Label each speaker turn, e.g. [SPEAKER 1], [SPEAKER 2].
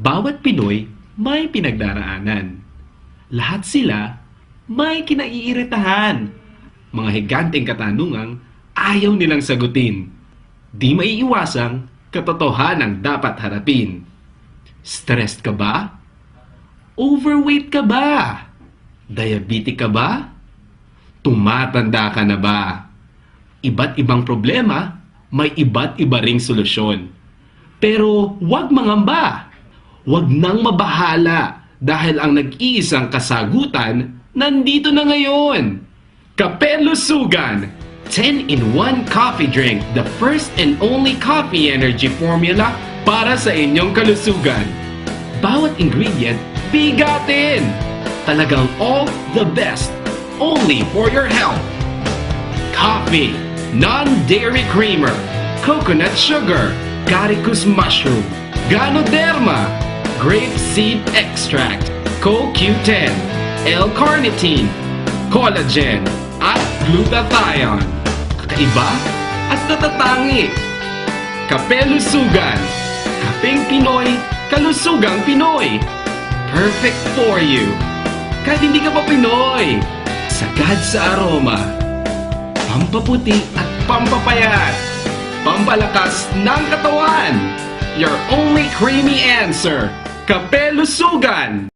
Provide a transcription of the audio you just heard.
[SPEAKER 1] Bawat Pinoy may pinagdaraanan. Lahat sila may kinaiiritahan. Mga higanteng katanungang ayaw nilang sagutin. Di maiiwasang katotohanang dapat harapin. Stressed ka ba? Overweight ka ba? Diabetic ka ba? Tumatanda ka na ba? Iba't ibang problema, may iba't iba ring solusyon. Pero huwag mangamba. Huwag nang mabahala dahil ang nag-iisang kasagutan nandito na ngayon. Kape Lusugan, 10-in-1 coffee drink, the first and only coffee energy formula para sa inyong kalusugan. Bawat ingredient, bigatin! Talagang all the best, only for your health. Coffee, non-dairy creamer, coconut sugar, Caricus mushroom, Ganoderma, grape seed extract, CoQ10, L-carnitine, collagen, at glutathione. Kakaiba at natatangi. Kape Lusugan. Kapeng Pinoy, kalusugang Pinoy. Perfect for you. Kahit hindi ka pa Pinoy. Sagad sa aroma. Pampaputi at pampapayat. Pampalakas ng katawan. Your only creamy answer. Kape Lusugan.